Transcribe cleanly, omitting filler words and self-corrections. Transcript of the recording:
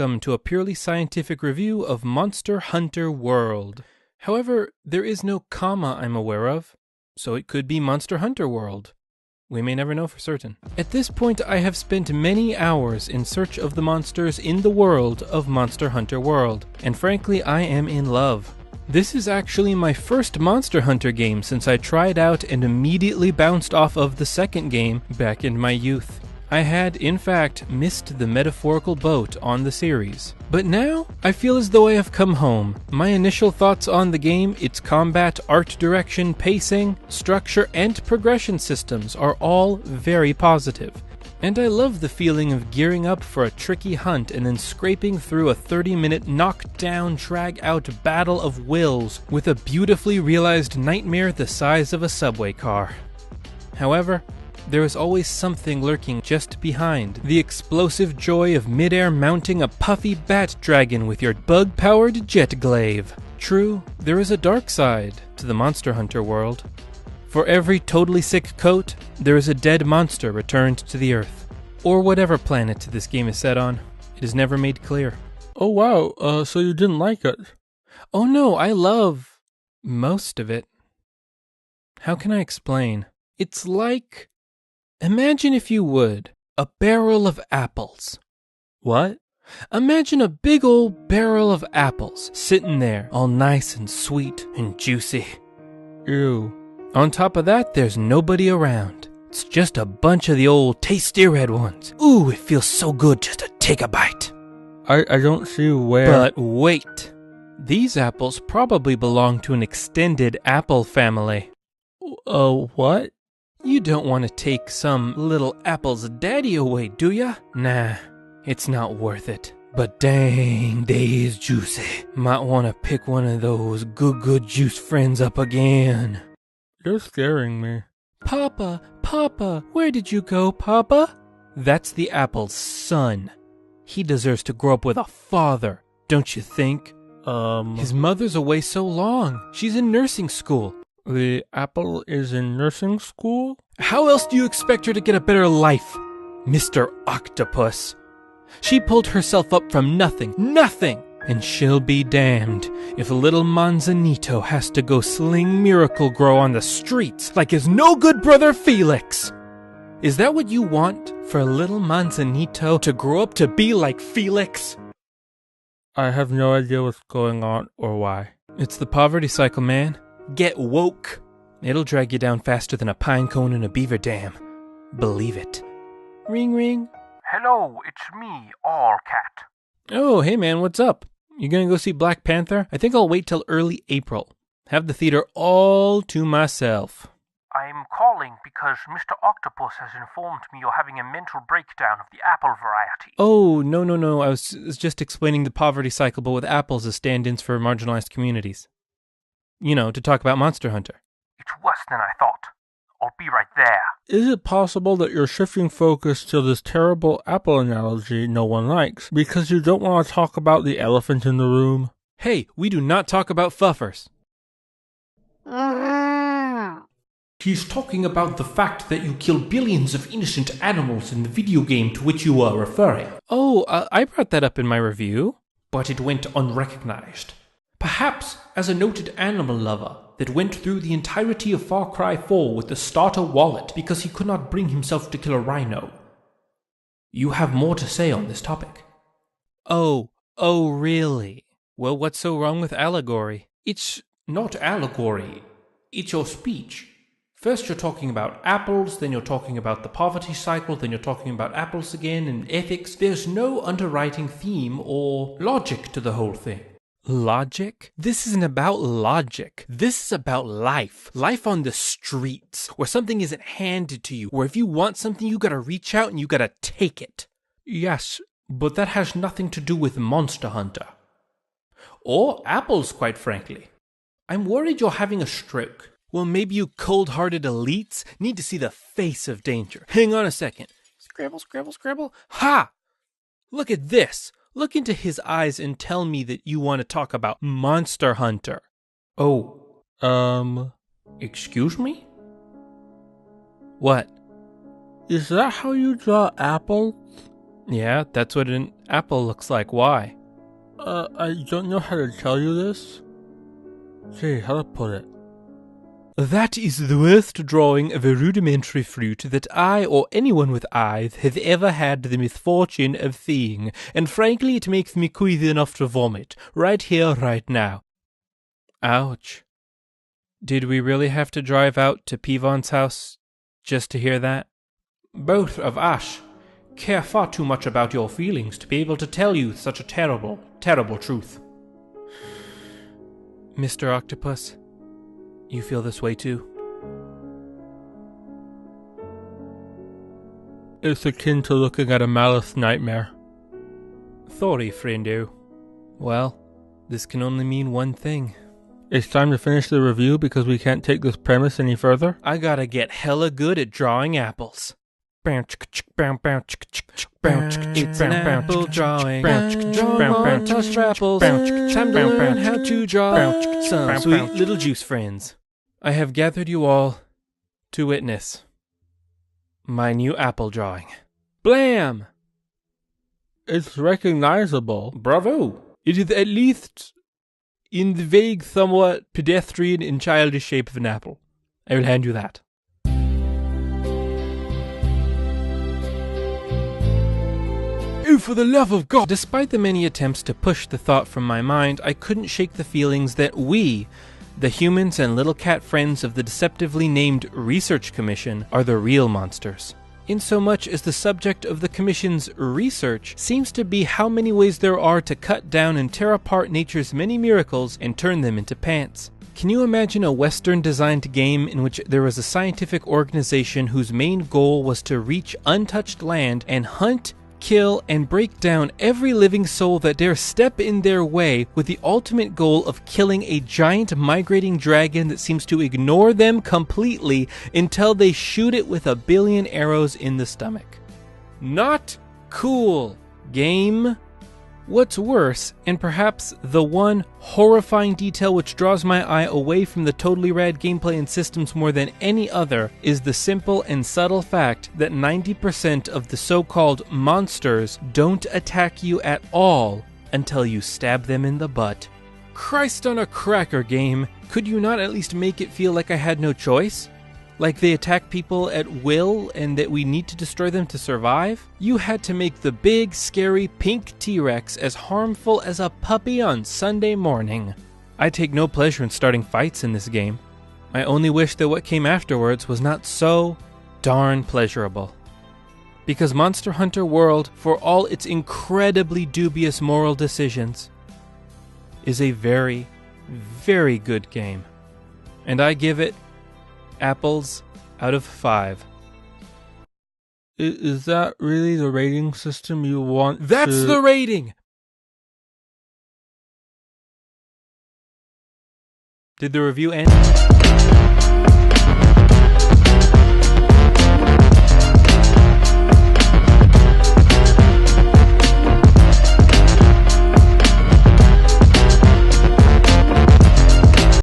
welcome to a purely scientific review of Monster Hunter World. However, there is no comma I'm aware of, so it could be Monster Hunter World. We may never know for certain. At this point, I have spent many hours in search of the monsters in the world of Monster Hunter World, and frankly, I am in love. This is actually my first Monster Hunter game since I tried out and immediately bounced off of the second game back in my youth. I had, in fact, missed the metaphorical boat on the series. But now, I feel as though I have come home. My initial thoughts on the game, its combat, art direction, pacing, structure, and progression systems are all very positive. And I love the feeling of gearing up for a tricky hunt and then scraping through a 30-minute knockdown, drag-out battle of wills with a beautifully realized nightmare the size of a subway car. However, there is always something lurking just behind. The explosive joy of midair mounting a puffy bat dragon with your bug-powered jet glaive. True, there is a dark side to the Monster Hunter world. For every totally sick coat, there is a dead monster returned to the Earth. Or whatever planet this game is set on. It is never made clear. Oh wow, so you didn't like it? Oh no, I love most of it. How can I explain? It's like... Imagine, if you would, a barrel of apples. What? Imagine a big old barrel of apples sitting there, all nice and sweet and juicy. Ew. On top of that, there's nobody around. It's just a bunch of the old tasty red ones. Ooh, it feels so good just to take a bite. I don't see where... But wait. These apples probably belong to an extended apple family. What? You don't want to take some little apple's daddy away, do ya? Nah, it's not worth it. But dang, they's juicy. Might want to pick one of those good juice friends up again. You're scaring me. Papa, where did you go, Papa? That's the apple's son. He deserves to grow up with a father, don't you think? His mother's away so long. She's in nursing school. The apple is in nursing school? How else do you expect her to get a better life, Mr. Octopus? She pulled herself up from nothing, and she'll be damned if little Manzanito has to go sling Miracle Grow on the streets like his no-good brother Felix. Is that what you want, for little Manzanito to grow up to be like Felix? I have no idea what's going on or why. It's the poverty cycle, man. Get woke. It'll drag you down faster than a pine cone in a beaver dam. Believe it. Ring, ring. Hello, it's me, Allcat. Oh, hey man, what's up? You gonna go see Black Panther? I think I'll wait till early April. Have the theater all to myself. I'm calling because Mr. Octopus has informed me you're having a mental breakdown of the apple variety. Oh, no. I was just explaining the poverty cycle, but with apples as stand-ins for marginalized communities. You know, to talk about Monster Hunter. It's worse than I thought. I'll be right there. Is it possible that you're shifting focus to this terrible apple analogy no one likes because you don't want to talk about the elephant in the room? Hey, we do not talk about fuffers. He's talking about the fact that you kill billions of innocent animals in the video game to which you are referring. Oh, I brought that up in my review. But it went unrecognized. Perhaps as a noted animal lover that went through the entirety of Far Cry 4 with the starter wallet because he could not bring himself to kill a rhino. You have more to say on this topic. Oh, really? Well, what's so wrong with allegory? It's not allegory. It's your speech. First you're talking about apples, then you're talking about the poverty cycle, then you're talking about apples again and ethics. There's no underwriting theme or logic to the whole thing. Logic? This isn't about logic. This is about life. Life on the streets, where something isn't handed to you, where if you want something, you gotta reach out and you gotta take it. Yes, but that has nothing to do with Monster Hunter. Or apples, quite frankly. I'm worried you're having a stroke. Well, maybe you cold-hearted elites need to see the face of danger. Hang on a second. Scribble. Ha! Look at this. Look into his eyes and tell me that you want to talk about Monster Hunter. Oh, excuse me? What? Is that how you draw apples? Yeah, that's what an apple looks like. Why? I don't know how to tell you this. Gee, how to put it? That is the worst drawing of a rudimentary fruit that I or anyone with eyes has ever had the misfortune of seeing, and frankly it makes me queasy enough to vomit, right here, right now. Ouch. Did we really have to drive out to Pivon's house just to hear that? Both of us care far too much about your feelings to be able to tell you such a terrible, terrible truth. Mr. Octopus, you feel this way too? It's akin to looking at a malice nightmare. Sorry, friendo. Well, this can only mean one thing. It's time to finish the review because we can't take this premise any further. I gotta get hella good at drawing apples. It's an apple drawing. Drawing touch apples. Time to learn how to draw some sweet little juice friends. I have gathered you all to witness my new apple drawing. Blam! It's recognizable. Bravo! It is at least in the vague, somewhat pedestrian and childish shape of an apple. I will hand you that. Oh, for the love of God! Despite the many attempts to push the thought from my mind, I couldn't shake the feelings that we, the humans and little cat friends of the deceptively named Research Commission, are the real monsters. Insomuch as the subject of the Commission's research seems to be how many ways there are to cut down and tear apart nature's many miracles and turn them into pants. Can you imagine a Western-designed game in which there was a scientific organization whose main goal was to reach untouched land and hunt, kill, and break down every living soul that dare step in their way, with the ultimate goal of killing a giant migrating dragon that seems to ignore them completely until they shoot it with 1 billion arrows in the stomach? Not cool, game. What's worse, and perhaps the one horrifying detail which draws my eye away from the totally rad gameplay and systems more than any other, is the simple and subtle fact that 90% of the so-called monsters don't attack you at all until you stab them in the butt. Christ on a cracker, game! Could you not at least make it feel like I had no choice? Like they attack people at will and that we need to destroy them to survive? You had to make the big, scary pink T-Rex as harmful as a puppy on Sunday morning. I take no pleasure in starting fights in this game. I only wish that what came afterwards was not so darn pleasurable. Because Monster Hunter World, for all its incredibly dubious moral decisions, is a very, very good game. And I give it apples out of 5. Is that really the rating system you want? That's the rating! Did the review end?